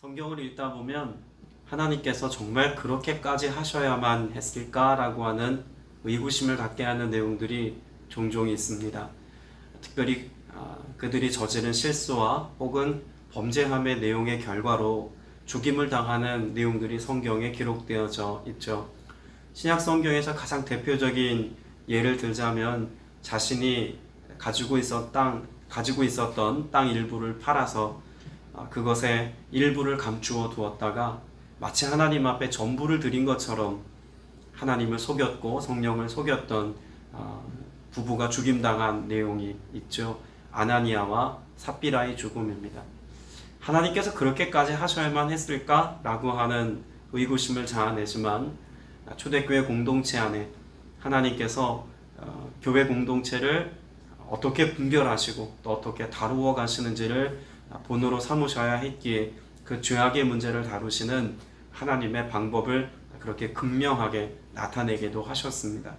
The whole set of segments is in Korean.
성경을 읽다 보면 하나님께서 정말 그렇게까지 하셔야만 했을까라고 하는 의구심을 갖게 하는 내용들이 종종 있습니다. 특별히 그들이 저지른 실수와 혹은 범죄함의 내용의 결과로 죽임을 당하는 내용들이 성경에 기록되어져 있죠. 신약 성경에서 가장 대표적인 예를 들자면 자신이 가지고 있었던 땅 일부를 팔아서 그것의 일부를 감추어 두었다가 마치 하나님 앞에 전부를 드린 것처럼 하나님을 속였고 성령을 속였던 부부가 죽임당한 내용이 있죠. 아나니아와 삽비라의 죽음입니다. 하나님께서 그렇게까지 하셔야만 했을까라고 하는 의구심을 자아내지만 초대교회 공동체 안에 하나님께서 교회 공동체를 어떻게 분별하시고 또 어떻게 다루어 가시는지를 본으로 삼으셔야 했기에 그 죄악의 문제를 다루시는 하나님의 방법을 그렇게 극명하게 나타내기도 하셨습니다.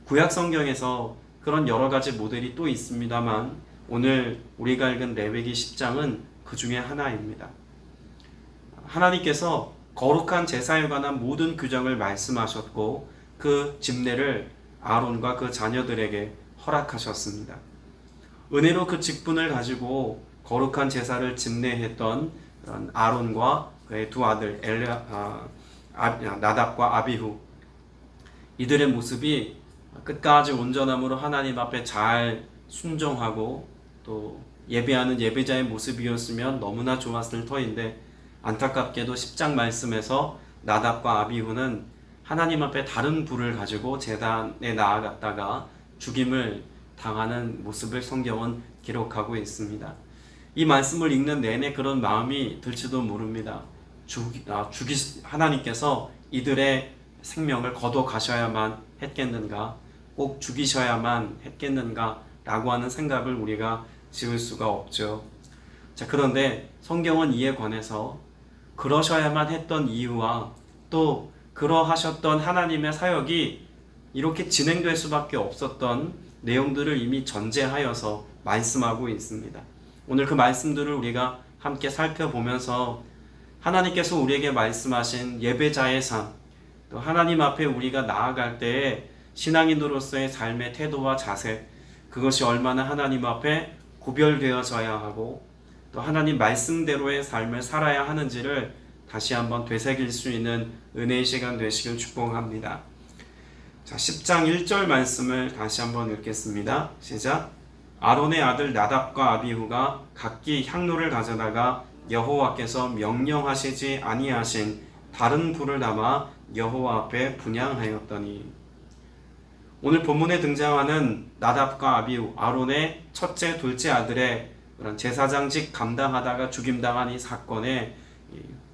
구약 성경에서 그런 여러 가지 모델이 또 있습니다만 오늘 우리가 읽은 레위기 10장은 그 중에 하나입니다. 하나님께서 거룩한 제사에 관한 모든 규정을 말씀하셨고 그 집례를 아론과 그 자녀들에게 허락하셨습니다. 은혜로 그 직분을 가지고 거룩한 제사를 집례했던 아론과 그의 두 아들 나답과 아비후, 이들의 모습이 끝까지 온전함으로 하나님 앞에 잘 순종하고 또 예배하는 예배자의 모습이었으면 너무나 좋았을 터인데, 안타깝게도 10장 말씀에서 나답과 아비후는 하나님 앞에 다른 불을 가지고 제단에 나아갔다가 죽임을 당하는 모습을 성경은 기록하고 있습니다. 이 말씀을 읽는 내내 그런 마음이 들지도 모릅니다. 하나님께서 이들의 생명을 거둬 가셔야만 했겠는가, 꼭 죽이셔야만 했겠는가 라고 하는 생각을 우리가 지을 수가 없죠. 자, 그런데 성경은 이에 관해서 그러셔야만 했던 이유와 또 그러하셨던 하나님의 사역이 이렇게 진행될 수밖에 없었던 내용들을 이미 전제하여서 말씀하고 있습니다. 오늘 그 말씀들을 우리가 함께 살펴보면서 하나님께서 우리에게 말씀하신 예배자의 삶, 또 하나님 앞에 우리가 나아갈 때에 신앙인으로서의 삶의 태도와 자세, 그것이 얼마나 하나님 앞에 구별되어져야 하고 또 하나님 말씀대로의 삶을 살아야 하는지를 다시 한번 되새길 수 있는 은혜의 시간 되시길 축복합니다. 자, 10장 1절 말씀을 다시 한번 읽겠습니다. 시작. 아론의 아들 나답과 아비후가 각기 향로를 가져다가 여호와께서 명령하시지 아니하신 다른 불을 담아 여호와 앞에 분향하였더니. 오늘 본문에 등장하는 나답과 아비후, 아론의 첫째, 둘째 아들의 그런 제사장직 감당하다가 죽임당한 이 사건의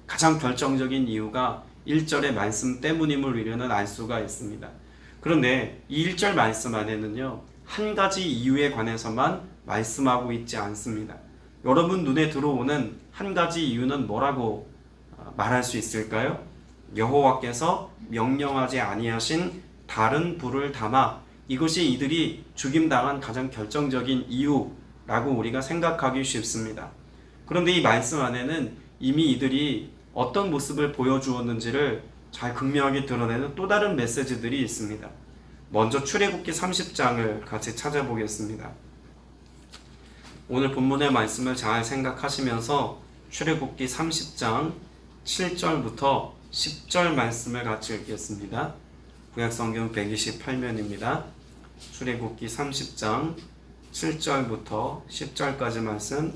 가장 결정적인 이유가 1절의 말씀 때문임을 우리는 알 수가 있습니다. 그런데 이 1절 말씀 안에는요, 한 가지 이유에 관해서만 말씀하고 있지 않습니다. 여러분 눈에 들어오는 한 가지 이유는 뭐라고 말할 수 있을까요? 여호와께서 명령하지 아니하신 다른 불을 담아, 이것이 이들이 죽임당한 가장 결정적인 이유라고 우리가 생각하기 쉽습니다. 그런데 이 말씀 안에는 이미 이들이 어떤 모습을 보여주었는지를 잘 극명하게 드러내는 또 다른 메시지들이 있습니다. 먼저 출애굽기 30장을 같이 찾아보겠습니다. 오늘 본문의 말씀을 잘 생각하시면서 출애굽기 30장 7절부터 10절 말씀을 같이 읽겠습니다. 구약성경 128면입니다. 출애굽기 30장 7절부터 10절까지 말씀.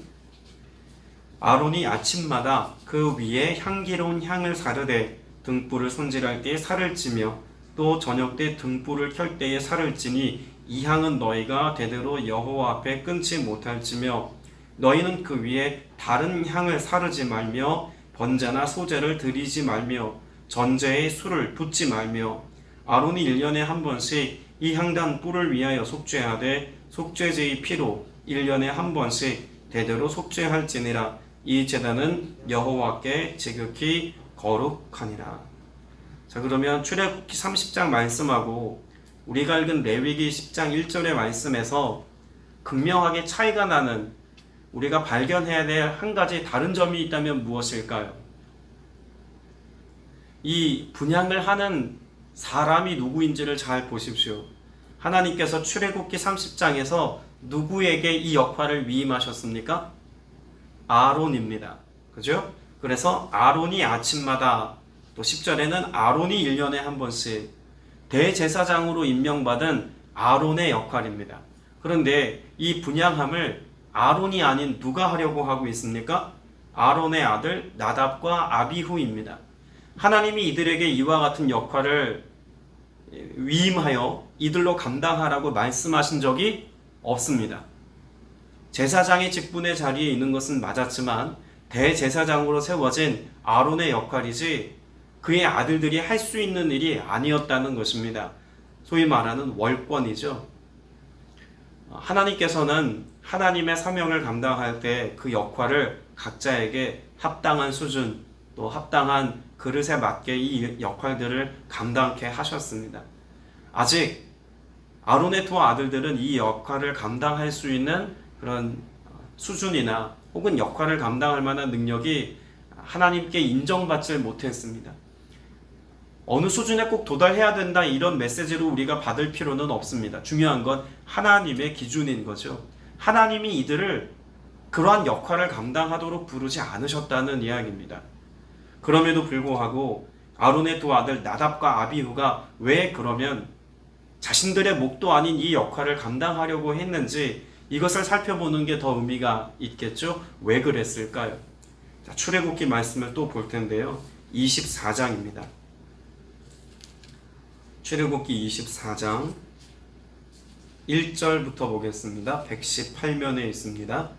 아론이 아침마다 그 위에 향기로운 향을 사르되 등불을 손질할 때에 살을 찌며 또 저녁 때 등불을 켤 때에 살을 찌니 이 향은 너희가 대대로 여호와 앞에 끊지 못할지며 너희는 그 위에 다른 향을 사르지 말며 번제나 소제를 드리지 말며 전제에 술을 붓지 말며 아론이 1년에 한 번씩 이 향단 뿔을 위하여 속죄하되 속죄제의 피로 1년에 한 번씩 대대로 속죄할지니라. 이 제단은 여호와께 지극히 거룩하니라. 자, 그러면 출애굽기 30장 말씀하고 우리가 읽은 레위기 10장 1절의 말씀에서 극명하게 차이가 나는 우리가 발견해야 될 한 가지 다른 점이 있다면 무엇일까요? 이 분향을 하는 사람이 누구인지를 잘 보십시오. 하나님께서 출애굽기 30장에서 누구에게 이 역할을 위임하셨습니까? 아론입니다. 그죠? 그래서 아론이 아침마다, 또 10절에는 아론이 1년에 한 번씩 대제사장으로 임명받은 아론의 역할입니다. 그런데 이 분향함을 아론이 아닌 누가 하려고 하고 있습니까? 아론의 아들 나답과 아비후입니다. 하나님이 이들에게 이와 같은 역할을 위임하여 이들로 감당하라고 말씀하신 적이 없습니다. 제사장의 직분의 자리에 있는 것은 맞았지만 대제사장으로 세워진 아론의 역할이지 그의 아들들이 할 수 있는 일이 아니었다는 것입니다. 소위 말하는 월권이죠. 하나님께서는 하나님의 사명을 감당할 때 그 역할을 각자에게 합당한 수준, 또 합당한 그릇에 맞게 이 역할들을 감당케 하셨습니다. 아직 아론의 두 아들들은 이 역할을 감당할 수 있는 그런 수준이나 혹은 역할을 감당할 만한 능력이 하나님께 인정받지 못했습니다. 어느 수준에 꼭 도달해야 된다 이런 메시지로 우리가 받을 필요는 없습니다. 중요한 건 하나님의 기준인 거죠. 하나님이 이들을 그러한 역할을 감당하도록 부르지 않으셨다는 이야기입니다. 그럼에도 불구하고 아론의 두 아들 나답과 아비후가 왜 그러면 자신들의 몫도 아닌 이 역할을 감당하려고 했는지 이것을 살펴보는 게 더 의미가 있겠죠? 왜 그랬을까요? 자, 출애굽기 말씀을 또 볼 텐데요. 24장입니다. 출애굽기 24장 1절부터 보겠습니다. 118면에 있습니다.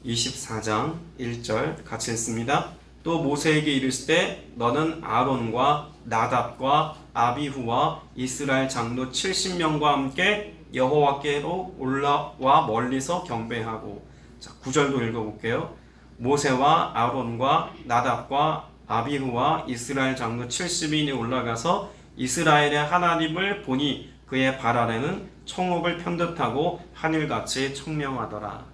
24장 1절 같이 읽습니다. 또 모세에게 이르시되 너는 아론과 나답과 아비후와 이스라엘 장로 70명과 함께 여호와께로 올라와 멀리서 경배하고. 자, 9절도 읽어볼게요. 모세와 아론과 나답과 아비후와 이스라엘 장로 70인이 올라가서 이스라엘의 하나님을 보니 그의 발 아래는 청옥을 편듯하고 하늘같이 청명하더라.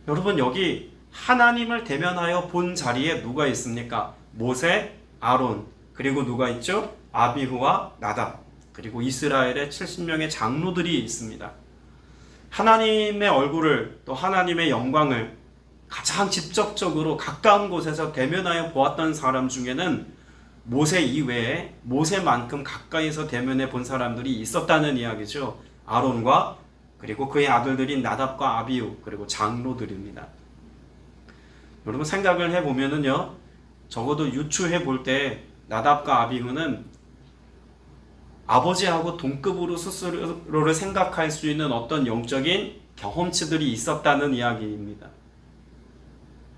여러분, 여기 하나님을 대면하여 본 자리에 누가 있습니까? 모세, 아론, 그리고 누가 있죠? 아비후와 나답, 그리고 이스라엘의 70명의 장로들이 있습니다. 하나님의 얼굴을, 또 하나님의 영광을 가장 직접적으로 가까운 곳에서 대면하여 보았던 사람 중에는 모세 이외에 모세만큼 가까이서 대면해 본 사람들이 있었다는 이야기죠. 아론과 그리고 그의 아들들인 나답과 아비후, 그리고 장로들입니다. 여러분, 생각을 해보면은요, 적어도 유추해 볼 때 나답과 아비후는 아버지하고 동급으로 스스로를 생각할 수 있는 어떤 영적인 경험치들이 있었다는 이야기입니다.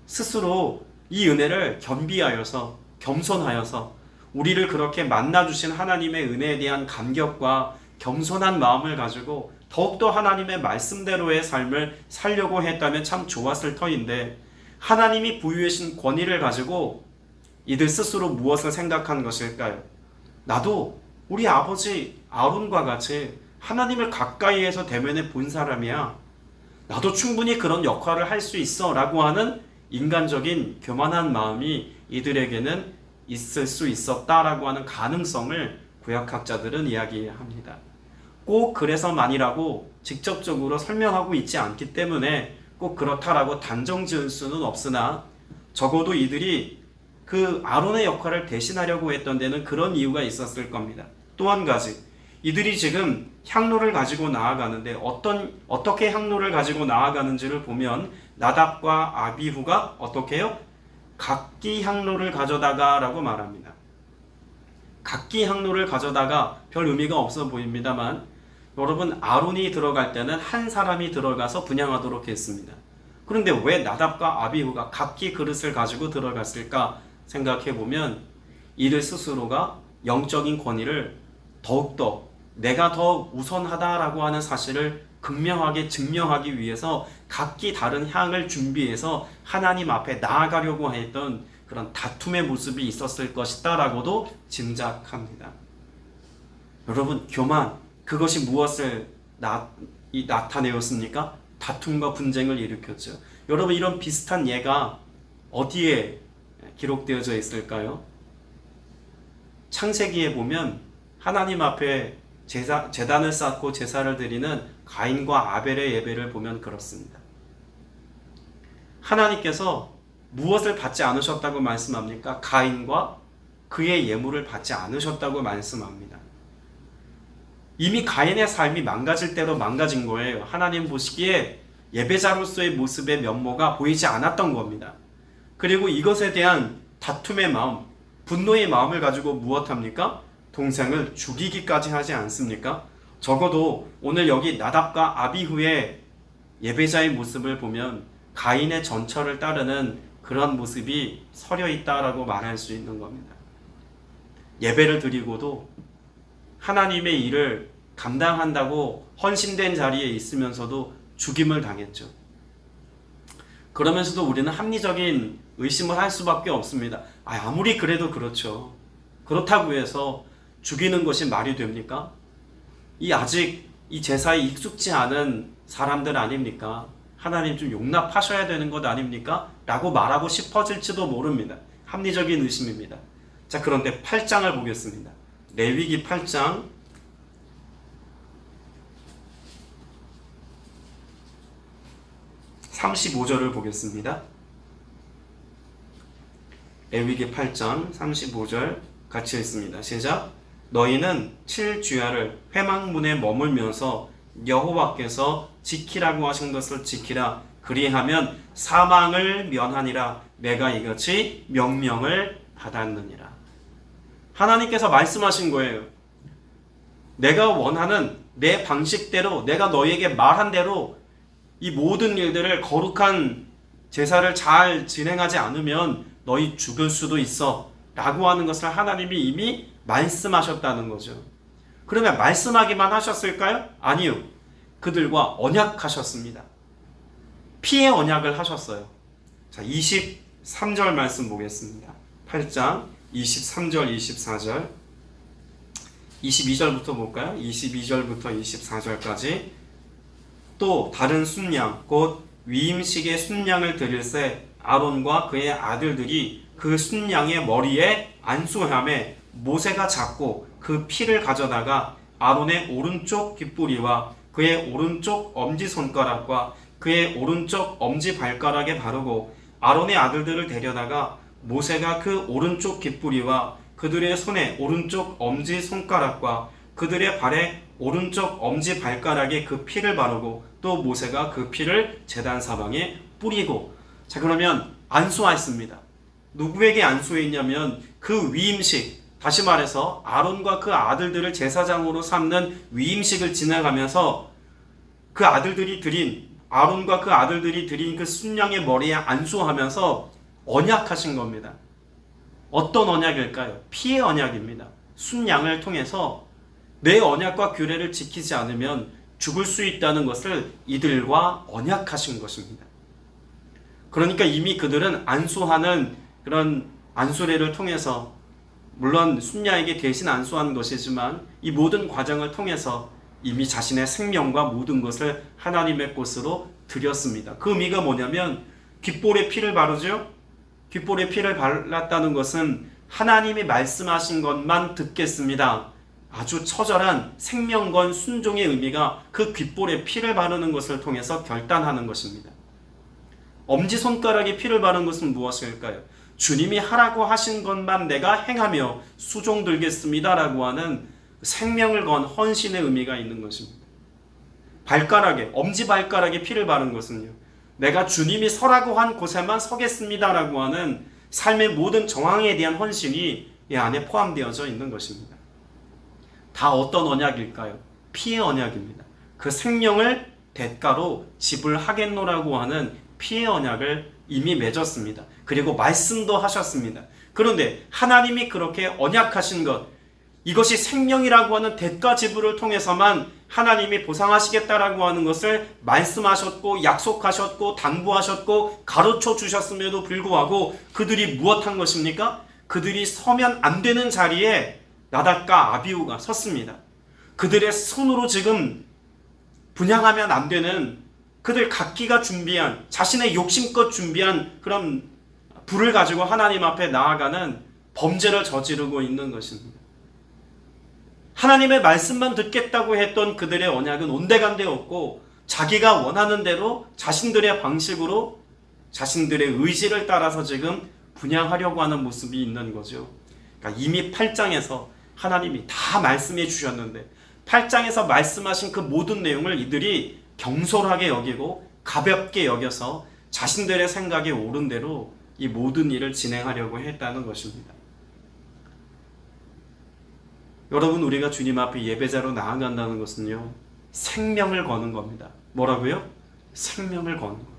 스스로 이 은혜를 겸비하여서, 겸손하여서 우리를 그렇게 만나주신 하나님의 은혜에 대한 감격과 겸손한 마음을 가지고 더욱더 하나님의 말씀대로의 삶을 살려고 했다면 참 좋았을 터인데, 하나님이 부여하신 권위를 가지고 이들 스스로 무엇을 생각한 것일까요? 나도 우리 아버지 아론과 같이 하나님을 가까이에서 대면해 본 사람이야. 나도 충분히 그런 역할을 할 수 있어 라고 하는 인간적인 교만한 마음이 이들에게는 있을 수 있었다라고 하는 가능성을 구약학자들은 이야기합니다. 꼭 그래서만이라고 직접적으로 설명하고 있지 않기 때문에 꼭 그렇다라고 단정 지을 수는 없으나, 적어도 이들이 그 아론의 역할을 대신하려고 했던 데는 그런 이유가 있었을 겁니다. 또 한 가지, 이들이 지금 향로를 가지고 나아가는데 어떻게 향로를 가지고 나아가는지를 보면 나답과 아비후가 어떻게 해요? 각기 향로를 가져다가 라고 말합니다. 각기 향로를 가져다가 별 의미가 없어 보입니다만, 여러분, 아론이 들어갈 때는 한 사람이 들어가서 분향하도록 했습니다. 그런데 왜 나답과 아비후가 각기 그릇을 가지고 들어갔을까 생각해 보면, 이들 스스로가 영적인 권위를 더욱더 내가 더 우선하다라고 하는 사실을 극명하게 증명하기 위해서 각기 다른 향을 준비해서 하나님 앞에 나아가려고 했던 그런 다툼의 모습이 있었을 것이다 라고도 짐작합니다. 여러분, 교만, 그것이 무엇을 나타내었습니까? 다툼과 분쟁을 일으켰죠. 여러분, 이런 비슷한 예가 어디에 기록되어져 있을까요? 창세기에 보면 하나님 앞에 제단을 쌓고 제사를 드리는 가인과 아벨의 예배를 보면 그렇습니다. 하나님께서 무엇을 받지 않으셨다고 말씀합니까? 가인과 그의 예물을 받지 않으셨다고 말씀합니다. 이미 가인의 삶이 망가질 대로 망가진 거예요. 하나님 보시기에 예배자로서의 모습의 면모가 보이지 않았던 겁니다. 그리고 이것에 대한 다툼의 마음, 분노의 마음을 가지고 무엇합니까? 동생을 죽이기까지 하지 않습니까? 적어도 오늘 여기 나답과 아비후의 예배자의 모습을 보면 가인의 전철을 따르는 그런 모습이 서려 있다라고 말할 수 있는 겁니다. 예배를 드리고도 하나님의 일을 감당한다고 헌신된 자리에 있으면서도 죽임을 당했죠. 그러면서도 우리는 합리적인 의심을 할 수밖에 없습니다. 아무리 그래도 그렇죠. 그렇다고 해서 죽이는 것이 말이 됩니까? 아직 이 제사에 익숙지 않은 사람들 아닙니까? 하나님 좀 용납하셔야 되는 것 아닙니까? 라고 말하고 싶어질지도 모릅니다. 합리적인 의심입니다. 자, 그런데 8장을 보겠습니다. 레위기 8장 35절을 보겠습니다. 레위기 8장 35절 같이 읽습니다. 시작. 너희는 7주야를 회막문에 머물면서 여호와께서 지키라고 하신 것을 지키라. 그리하면 사망을 면하니라. 내가 이같이 명령을 받았느니라. 하나님께서 말씀하신 거예요. 내가 원하는 내 방식대로, 내가 너희에게 말한 대로 이 모든 일들을, 거룩한 제사를 잘 진행하지 않으면 너희 죽을 수도 있어 라고 하는 것을 하나님이 이미 말씀하셨다는 거죠. 그러면 말씀하기만 하셨을까요? 아니요. 그들과 언약하셨습니다. 피의 언약을 하셨어요. 자, 23절 말씀 보겠습니다. 8장 23절 24절 22절부터 볼까요? 22절부터 24절까지. 또 다른 순양 곧 위임식의 순양을 드릴새 아론과 그의 아들들이 그 순양의 머리에 안수하매 모세가 잡고 그 피를 가져다가 아론의 오른쪽 귓뿌리와 그의 오른쪽 엄지손가락과 그의 오른쪽 엄지발가락에 바르고 아론의 아들들을 데려다가 모세가 그 오른쪽 귓뿌리와 그들의 손에 오른쪽 엄지손가락과 그들의 발에 오른쪽 엄지발가락에 그 피를 바르고 또 모세가 그 피를 제단 사방에 뿌리고. 자, 그러면 안수했습니다. 누구에게 안수했냐면 그 위임식, 다시 말해서 아론과 그 아들들을 제사장으로 삼는 위임식을 지나가면서 그 아들들이 드린, 아론과 그 아들들이 드린 그 순양의 머리에 안수하면서 언약하신 겁니다. 어떤 언약일까요? 피의 언약입니다. 순양을 통해서 내 언약과 규례를 지키지 않으면 죽을 수 있다는 것을 이들과 언약하신 것입니다. 그러니까 이미 그들은 안수하는 그런 안수례를 통해서, 물론 순야에게 대신 안수하는 것이지만 이 모든 과정을 통해서 이미 자신의 생명과 모든 것을 하나님의 곳으로 드렸습니다. 그 의미가 뭐냐면 귓볼에 피를 바르죠. 귓볼에 피를 발랐다는 것은 하나님이 말씀하신 것만 듣겠습니다. 아주 처절한 생명건 순종의 의미가 그 귓볼에 피를 바르는 것을 통해서 결단하는 것입니다. 엄지손가락에 피를 바른 것은 무엇일까요? 주님이 하라고 하신 것만 내가 행하며 수종 들겠습니다 라고 하는 생명을 건 헌신의 의미가 있는 것입니다. 발가락에, 엄지발가락에 피를 바른 것은요, 내가 주님이 서라고 한 곳에만 서겠습니다 라고 하는 삶의 모든 정황에 대한 헌신이 이 안에 포함되어져 있는 것입니다. 다 어떤 언약일까요? 피의 언약입니다. 그 생명을 대가로 지불하겠노라고 하는 피의 언약을 이미 맺었습니다. 그리고 말씀도 하셨습니다. 그런데 하나님이 그렇게 언약하신 것, 이것이 생명이라고 하는 대가 지불을 통해서만 하나님이 보상하시겠다라고 하는 것을 말씀하셨고 약속하셨고 당부하셨고 가르쳐 주셨음에도 불구하고 그들이 무엇한 것입니까? 그들이 서면 안 되는 자리에 나답과 아비후가 섰습니다. 그들의 손으로 지금 분양하면 안 되는 그들 각기가 준비한, 자신의 욕심껏 준비한 그런 불을 가지고 하나님 앞에 나아가는 범죄를 저지르고 있는 것입니다. 하나님의 말씀만 듣겠다고 했던 그들의 언약은 온데간데 없고 자기가 원하는 대로 자신들의 방식으로 자신들의 의지를 따라서 지금 분양하려고 하는 모습이 있는 거죠. 그러니까 이미 8장에서 하나님이 다 말씀해 주셨는데 8장에서 말씀하신 그 모든 내용을 이들이 경솔하게 여기고 가볍게 여겨서 자신들의 생각에 옳은 대로 이 모든 일을 진행하려고 했다는 것입니다. 여러분, 우리가 주님 앞에 예배자로 나아간다는 것은요, 생명을 거는 겁니다. 뭐라고요? 생명을 거는 겁니다.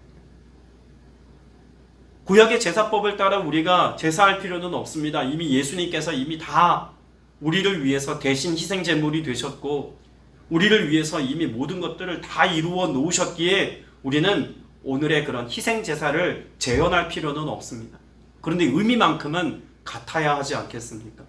구약의 제사법을 따라 우리가 제사할 필요는 없습니다. 이미 예수님께서 이미 다 우리를 위해서 대신 희생 제물이 되셨고 우리를 위해서 이미 모든 것들을 다 이루어 놓으셨기에 우리는 오늘의 그런 희생 제사를 재현할 필요는 없습니다. 그런데 의미만큼은 같아야 하지 않겠습니까?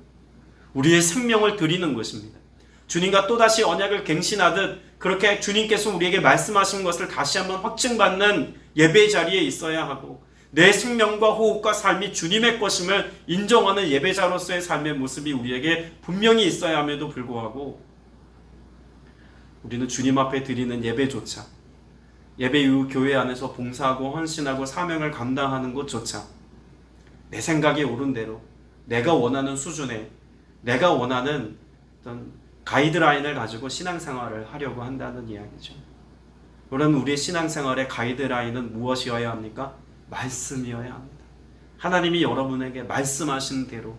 우리의 생명을 드리는 것입니다. 주님과 또다시 언약을 갱신하듯 그렇게 주님께서 우리에게 말씀하신 것을 다시 한번 확증받는 예배의 자리에 있어야 하고 내 생명과 호흡과 삶이 주님의 것임을 인정하는 예배자로서의 삶의 모습이 우리에게 분명히 있어야 함에도 불구하고 우리는 주님 앞에 드리는 예배조차, 예배 이후 교회 안에서 봉사하고 헌신하고 사명을 감당하는 것조차 내 생각에 옳은 대로 내가 원하는 수준에 내가 원하는 어떤 가이드라인을 가지고 신앙생활을 하려고 한다는 이야기죠. 그러면 우리의 신앙생활의 가이드라인은 무엇이어야 합니까? 말씀이어야 합니다. 하나님이 여러분에게 말씀하신 대로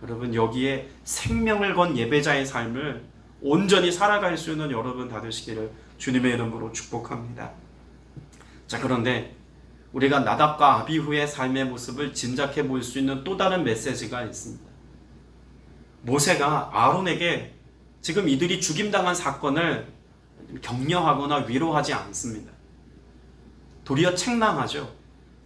여러분 여기에 생명을 건 예배자의 삶을 온전히 살아갈 수 있는 여러분 다 되시기를 주님의 이름으로 축복합니다. 자, 그런데 우리가 나답과 아비후의 삶의 모습을 짐작해 볼 수 있는 또 다른 메시지가 있습니다. 모세가 아론에게 지금 이들이 죽임당한 사건을 격려하거나 위로하지 않습니다. 도리어 책망하죠.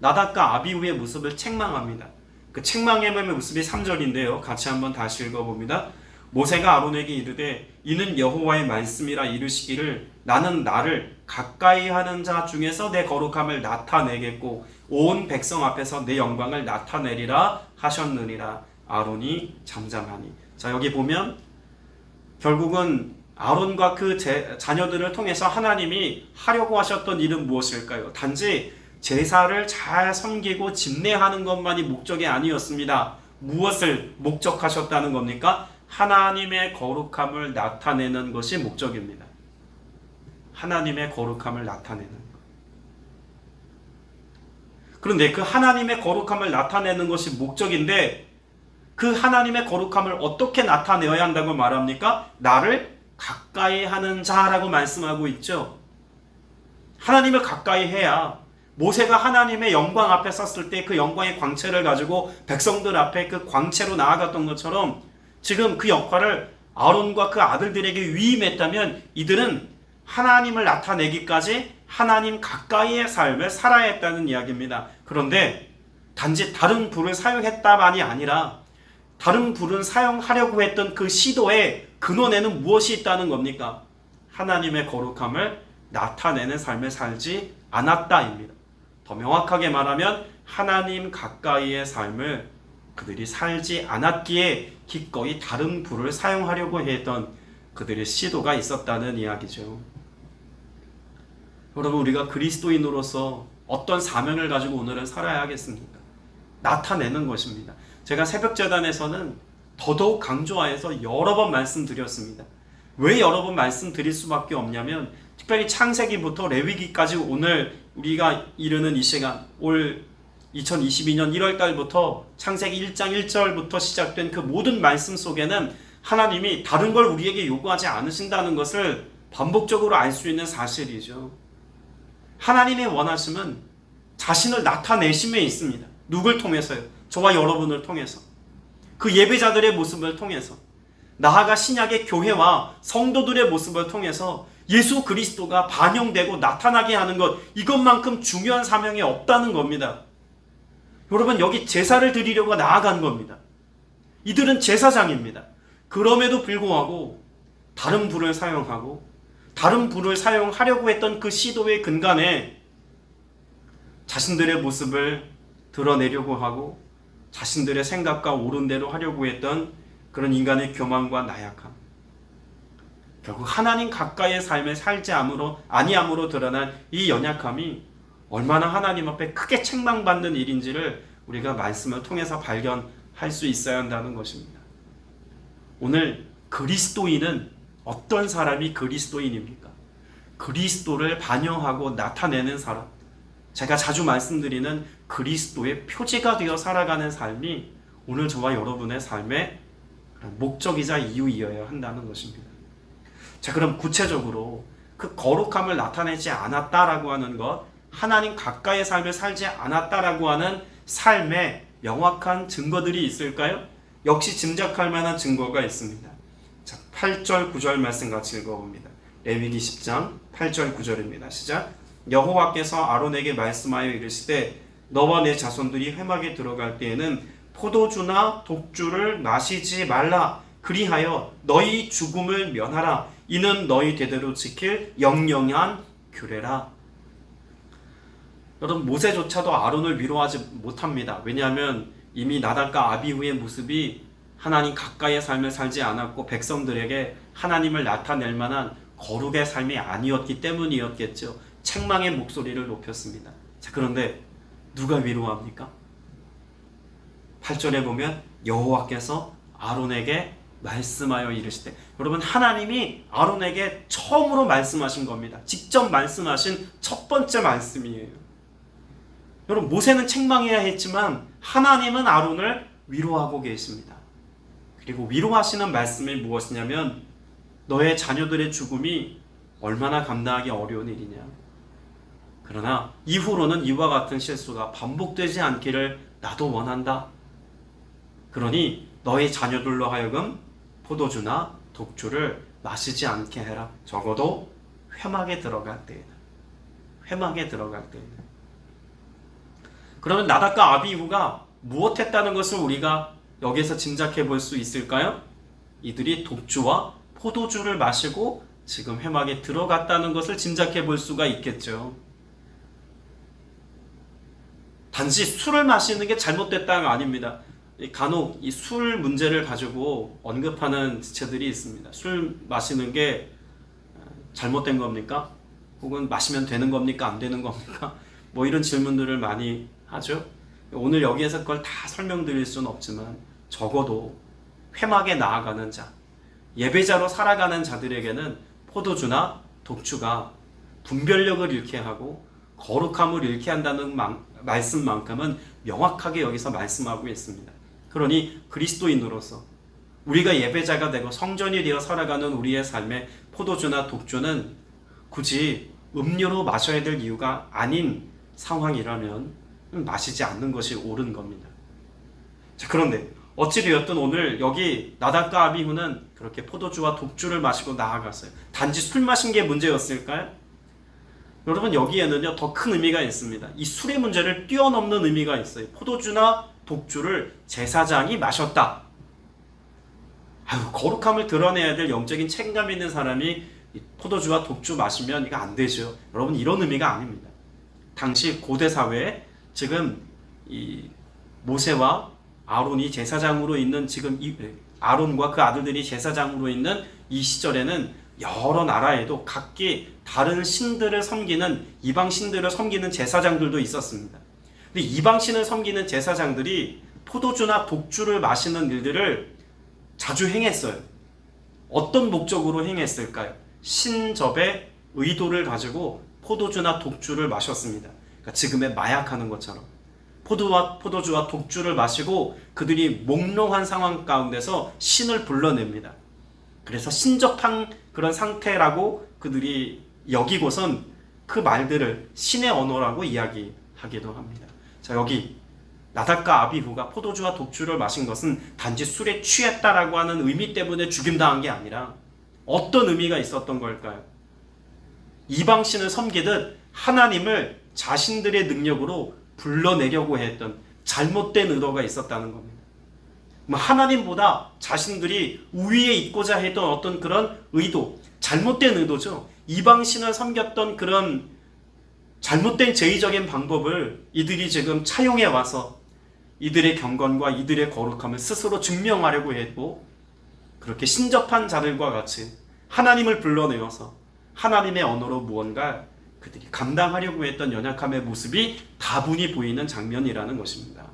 나답과 아비후의 모습을 책망합니다. 그 책망의 모습이 3절인데요. 같이 한번 다시 읽어봅니다. 모세가 아론에게 이르되 이는 여호와의 말씀이라 이르시기를 나는 나를 가까이 하는 자 중에서 내 거룩함을 나타내겠고 온 백성 앞에서 내 영광을 나타내리라 하셨느니라. 아론이 잠잠하니. 자, 여기 보면 결국은 아론과 그 자녀들을 통해서 하나님이 하려고 하셨던 일은 무엇일까요? 단지 제사를 잘 섬기고 집례하는 것만이 목적이 아니었습니다. 무엇을 목적하셨다는 겁니까? 하나님의 거룩함을 나타내는 것이 목적입니다. 하나님의 거룩함을 나타내는 것. 그런데 그 하나님의 거룩함을 나타내는 것이 목적인데 그 하나님의 거룩함을 어떻게 나타내어야 한다고 말합니까? 나를 가까이 하는 자라고 말씀하고 있죠. 하나님을 가까이 해야 모세가 하나님의 영광 앞에 섰을 때 그 영광의 광채를 가지고 백성들 앞에 그 광채로 나아갔던 것처럼 지금 그 역할을 아론과 그 아들들에게 위임했다면 이들은 하나님을 나타내기까지 하나님 가까이의 삶을 살아야 했다는 이야기입니다. 그런데 단지 다른 불을 사용했다만이 아니라 다른 불을 사용하려고 했던 그 시도의 근원에는 무엇이 있다는 겁니까? 하나님의 거룩함을 나타내는 삶을 살지 않았다입니다. 더 명확하게 말하면 하나님 가까이의 삶을 그들이 살지 않았기에 기꺼이 다른 불을 사용하려고 했던 그들의 시도가 있었다는 이야기죠. 여러분, 우리가 그리스도인으로서 어떤 사명을 가지고 오늘은 살아야 하겠습니까? 나타내는 것입니다. 제가 새벽재단에서는 더더욱 강조하여서 여러 번 말씀드렸습니다. 왜 여러 번 말씀드릴 수밖에 없냐면 특별히 창세기부터 레위기까지 오늘 우리가 이르는 이 시간, 올 2022년 1월달부터 창세기 1장 1절부터 시작된 그 모든 말씀 속에는 하나님이 다른 걸 우리에게 요구하지 않으신다는 것을 반복적으로 알 수 있는 사실이죠. 하나님의 원하심은 자신을 나타내심에 있습니다. 누굴 통해서요? 저와 여러분을 통해서. 그 예배자들의 모습을 통해서. 나아가 신약의 교회와 성도들의 모습을 통해서 예수 그리스도가 반영되고 나타나게 하는 것, 이것만큼 중요한 사명이 없다는 겁니다. 여러분, 여기 제사를 드리려고 나아간 겁니다. 이들은 제사장입니다. 그럼에도 불구하고 다른 불을 사용하고 다른 불을 사용하려고 했던 그 시도의 근간에 자신들의 모습을 드러내려고 하고 자신들의 생각과 옳은 대로 하려고 했던 그런 인간의 교만과 나약함, 결국 하나님 가까이의 삶에 살지 아니함으로 드러난 이 연약함이 얼마나 하나님 앞에 크게 책망받는 일인지를 우리가 말씀을 통해서 발견할 수 있어야 한다는 것입니다. 오늘 그리스도인은 어떤 사람이 그리스도인입니까? 그리스도를 반영하고 나타내는 사람, 제가 자주 말씀드리는 그리스도의 표지가 되어 살아가는 삶이 오늘 저와 여러분의 삶의 목적이자 이유이어야 한다는 것입니다. 자, 그럼 구체적으로 그 거룩함을 나타내지 않았다라고 하는 것, 하나님 가까이의 삶을 살지 않았다라고 하는 삶의 명확한 증거들이 있을까요? 역시 짐작할 만한 증거가 있습니다. 자, 8절 9절 말씀 같이 읽어봅니다. 레위기 10장 8절 9절입니다. 시작. 여호와께서 아론에게 말씀하여 이르시되 너와 내 자손들이 회막에 들어갈 때에는 포도주나 독주를 마시지 말라. 그리하여 너희 죽음을 면하라. 이는 너희 대대로 지킬 영영한 규례라. 여러분, 모세조차도 아론을 위로하지 못합니다. 왜냐하면 이미 나답과 아비후의 모습이 하나님 가까이의 삶을 살지 않았고 백성들에게 하나님을 나타낼 만한 거룩의 삶이 아니었기 때문이었겠죠. 책망의 목소리를 높였습니다. 자, 그런데 누가 위로합니까? 8절에 보면 여호와께서 아론에게 말씀하여 이르시되, 여러분, 하나님이 아론에게 처음으로 말씀하신 겁니다. 직접 말씀하신 첫 번째 말씀이에요. 여러분, 모세는 책망해야 했지만 하나님은 아론을 위로하고 계십니다. 그리고 위로하시는 말씀이 무엇이냐면 너의 자녀들의 죽음이 얼마나 감당하기 어려운 일이냐. 그러나 이후로는 이와 같은 실수가 반복되지 않기를 나도 원한다. 그러니 너의 자녀들로 하여금 포도주나 독주를 마시지 않게 해라. 적어도 회막에 들어갈 때에는. 회막에 들어갈 때에는. 그러면 나답과 아비후가 무엇했다는 것을 우리가 여기에서 짐작해 볼 수 있을까요? 이들이 독주와 포도주를 마시고 지금 회막에 들어갔다는 것을 짐작해 볼 수가 있겠죠. 단지 술을 마시는 게 잘못됐다가 아닙니다. 간혹 이 술 문제를 가지고 언급하는 지체들이 있습니다. 술 마시는 게 잘못된 겁니까? 혹은 마시면 되는 겁니까? 안 되는 겁니까? 뭐 이런 질문들을 많이 하죠. 오늘 여기에서 그걸 다 설명드릴 수는 없지만 적어도 회막에 나아가는 자, 예배자로 살아가는 자들에게는 포도주나 독주가 분별력을 잃게 하고 거룩함을 잃게 한다는 말씀만큼은 명확하게 여기서 말씀하고 있습니다. 그러니 그리스도인으로서 우리가 예배자가 되고 성전이 되어 살아가는 우리의 삶에 포도주나 독주는 굳이 음료로 마셔야 될 이유가 아닌 상황이라면 마시지 않는 것이 옳은 겁니다. 자, 그런데 어찌되었든 오늘 여기 나답과 아비후는 그렇게 포도주와 독주를 마시고 나아갔어요. 단지 술 마신 게 문제였을까요? 여러분, 여기에는요 더 큰 의미가 있습니다. 이 술의 문제를 뛰어넘는 의미가 있어요. 포도주나 독주를 제사장이 마셨다. 거룩함을 드러내야 될 영적인 책임감 있는 사람이 포도주와 독주 마시면 이거 안 되죠. 여러분, 이런 의미가 아닙니다. 당시 고대 사회에 지금 이 모세와 아론이 제사장으로 있는 지금 아론과 그 아들들이 제사장으로 있는 이 시절에는 여러 나라에도 각기 다른 신들을 섬기는 이방 신들을 섬기는 제사장들도 있었습니다. 근데 이방 신을 섬기는 제사장들이 포도주나 독주를 마시는 일들을 자주 행했어요. 어떤 목적으로 행했을까요? 신접의 의도를 가지고 포도주나 독주를 마셨습니다. 그러니까 지금의 마약하는 것처럼 포도주와 독주를 마시고 그들이 몽롱한 상황 가운데서 신을 불러냅니다. 그래서 신접한 그런 상태라고 그들이 여기고선 그 말들을 신의 언어라고 이야기하기도 합니다. 자, 여기 나답과 아비후가 포도주와 독주를 마신 것은 단지 술에 취했다라고 하는 의미 때문에 죽임당한 게 아니라 어떤 의미가 있었던 걸까요? 이방신을 섬기듯 하나님을 자신들의 능력으로 불러내려고 했던 잘못된 의도가 있었다는 겁니다. 하나님보다 자신들이 우위에 있고자 했던 어떤 그런 의도, 잘못된 의도죠. 이방신을 섬겼던 그런 잘못된 제의적인 방법을 이들이 지금 차용해 와서 이들의 경건과 이들의 거룩함을 스스로 증명하려고 했고, 그렇게 신접한 자들과 같이 하나님을 불러내어서 하나님의 언어로 무언가 그들이 감당하려고 했던 연약함의 모습이 다분히 보이는 장면이라는 것입니다.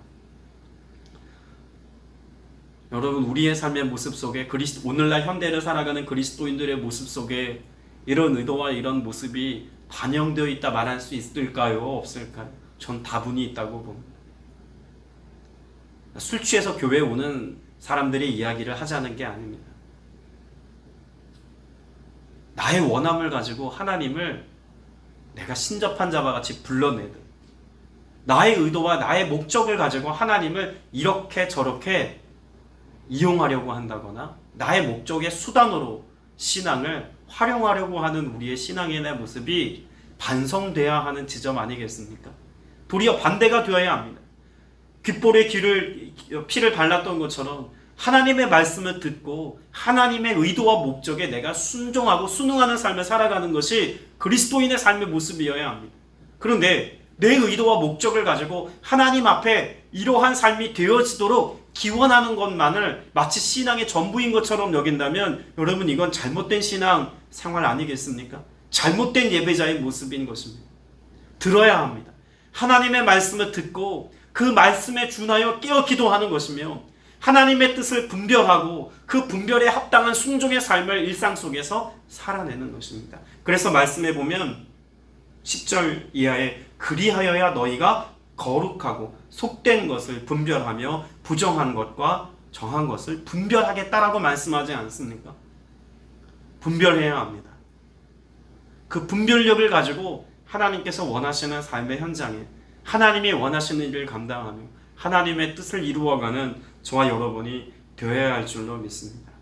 여러분, 우리의 삶의 모습 속에 오늘날 현대를 살아가는 그리스도인들의 모습 속에 이런 의도와 이런 모습이 반영되어 있다 말할 수 있을까요? 없을까요? 전 다분히 있다고 봅니다. 술 취해서 교회에 오는 사람들의 이야기를 하자는 게 아닙니다. 나의 원함을 가지고 하나님을 내가 신접한 자와 같이 불러내듯, 나의 의도와 나의 목적을 가지고 하나님을 이렇게 저렇게 이용하려고 한다거나 나의 목적의 수단으로 신앙을 활용하려고 하는 우리의 신앙의 모습이 반성돼야 하는 지점 아니겠습니까? 도리어 반대가 되어야 합니다. 귓볼에 피를 발랐던 것처럼 하나님의 말씀을 듣고 하나님의 의도와 목적에 내가 순종하고 순응하는 삶을 살아가는 것이 그리스도인의 삶의 모습이어야 합니다. 그런데 내 의도와 목적을 가지고 하나님 앞에 이러한 삶이 되어지도록 기원하는 것만을 마치 신앙의 전부인 것처럼 여긴다면 여러분, 이건 잘못된 신앙 생활 아니겠습니까? 잘못된 예배자의 모습인 것입니다. 들어야 합니다. 하나님의 말씀을 듣고 그 말씀에 준하여 깨어 기도하는 것이며, 하나님의 뜻을 분별하고 그 분별에 합당한 순종의 삶을 일상 속에서 살아내는 것입니다. 그래서 말씀에 보면 10절 이하에 그리하여야 너희가 거룩하고 속된 것을 분별하며 부정한 것과 정한 것을 분별하겠다라고 말씀하지 않습니까? 분별해야 합니다. 그 분별력을 가지고 하나님께서 원하시는 삶의 현장에 하나님이 원하시는 일을 감당하며 하나님의 뜻을 이루어가는 저와 여러분이 되어야 할 줄로 믿습니다.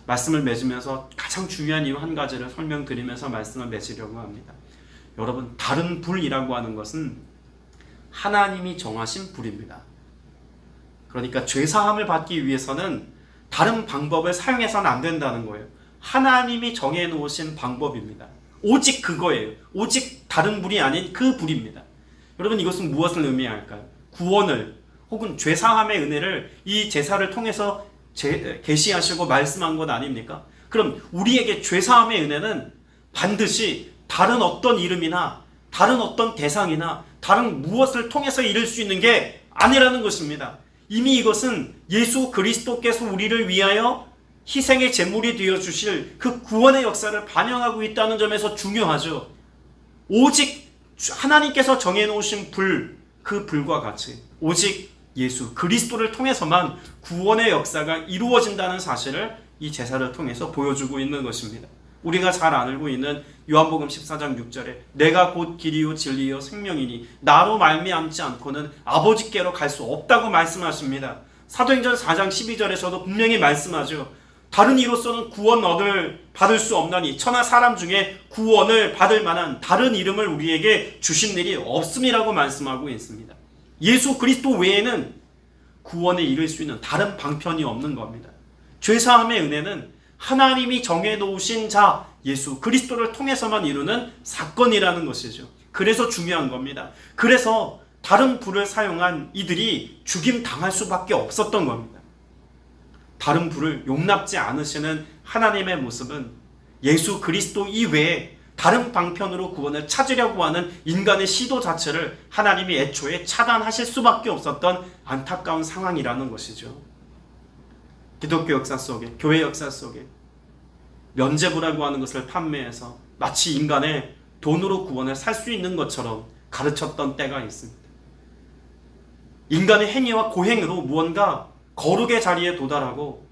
말씀을 맺으면서 가장 중요한 이유 한 가지를 설명드리면서 말씀을 맺으려고 합니다. 여러분, 다른 불이라고 하는 것은 하나님이 정하신 불입니다. 그러니까 죄사함을 받기 위해서는 다른 방법을 사용해서는 안 된다는 거예요. 하나님이 정해놓으신 방법입니다. 오직 그거예요. 오직 다른 불이 아닌 그 불입니다. 여러분, 이것은 무엇을 의미할까요? 구원을 혹은 죄사함의 은혜를 이 제사를 통해서 계시하시고 말씀한 것 아닙니까? 그럼 우리에게 죄사함의 은혜는 반드시 다른 어떤 이름이나 다른 어떤 대상이나 다른 무엇을 통해서 이룰 수 있는 게 아니라는 것입니다. 이미 이것은 예수 그리스도께서 우리를 위하여 희생의 제물이 되어 주실 그 구원의 역사를 반영하고 있다는 점에서 중요하죠. 오직 하나님께서 정해놓으신 불, 그 불과 같이 오직 예수 그리스도를 통해서만 구원의 역사가 이루어진다는 사실을 이 제사를 통해서 보여주고 있는 것입니다. 우리가 잘 알고 있는 요한복음 14장 6절에 내가 곧 길이요 진리요 생명이니 나로 말미암지 않고는 아버지께로 갈 수 없다고 말씀하십니다. 사도행전 4장 12절에서도 분명히 말씀하죠. 다른 이로서는 구원 받을 수 없나니 천하 사람 중에 구원을 받을 만한 다른 이름을 우리에게 주신 일이 없음이라고 말씀하고 있습니다. 예수 그리스도 외에는 구원에 이를 수 있는 다른 방편이 없는 겁니다. 죄사함의 은혜는 하나님이 정해놓으신 자 예수 그리스도를 통해서만 이루는 사건이라는 것이죠. 그래서 중요한 겁니다. 그래서 다른 불을 사용한 이들이 죽임 당할 수밖에 없었던 겁니다. 다른 불을 용납지 않으시는 하나님의 모습은 예수 그리스도 이외에 다른 방편으로 구원을 찾으려고 하는 인간의 시도 자체를 하나님이 애초에 차단하실 수밖에 없었던 안타까운 상황이라는 것이죠. 기독교 역사 속에, 교회 역사 속에 면죄부라고 하는 것을 판매해서 마치 인간의 돈으로 구원을 살 수 있는 것처럼 가르쳤던 때가 있습니다. 인간의 행위와 고행으로 무언가 거룩의 자리에 도달하고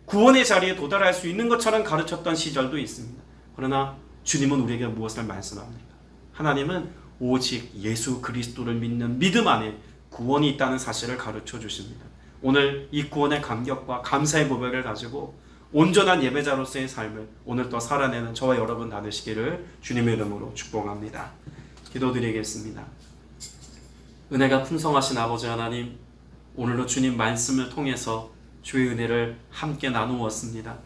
구원의 자리에 도달할 수 있는 것처럼 가르쳤던 시절도 있습니다. 그러나 주님은 우리에게 무엇을 말씀합니까? 하나님은 오직 예수 그리스도를 믿는 믿음 안에 구원이 있다는 사실을 가르쳐 주십니다. 오늘 이 구원의 감격과 감사의 고백을 가지고 온전한 예배자로서의 삶을 오늘 또 살아내는 저와 여러분 나누시기를 주님의 이름으로 축복합니다. 기도드리겠습니다. 은혜가 풍성하신 아버지 하나님, 오늘도 주님 말씀을 통해서 주의 은혜를 함께 나누었습니다.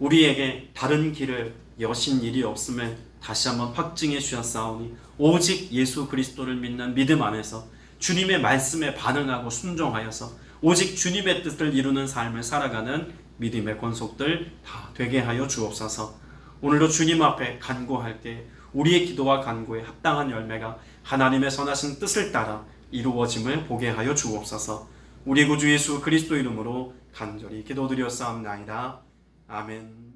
우리에게 다른 길을 여신 일이 없음을 다시 한번 확증해 주셨사오니 오직 예수 그리스도를 믿는 믿음 안에서 주님의 말씀에 반응하고 순종하여서 오직 주님의 뜻을 이루는 삶을 살아가는 믿음의 권속들 다 되게 하여 주옵소서. 오늘도 주님 앞에 간구할 때 우리의 기도와 간구에 합당한 열매가 하나님의 선하신 뜻을 따라 이루어짐을 보게 하여 주옵소서. 우리 구주 예수 그리스도 이름으로 간절히 기도드렸사옵나이다. 아멘.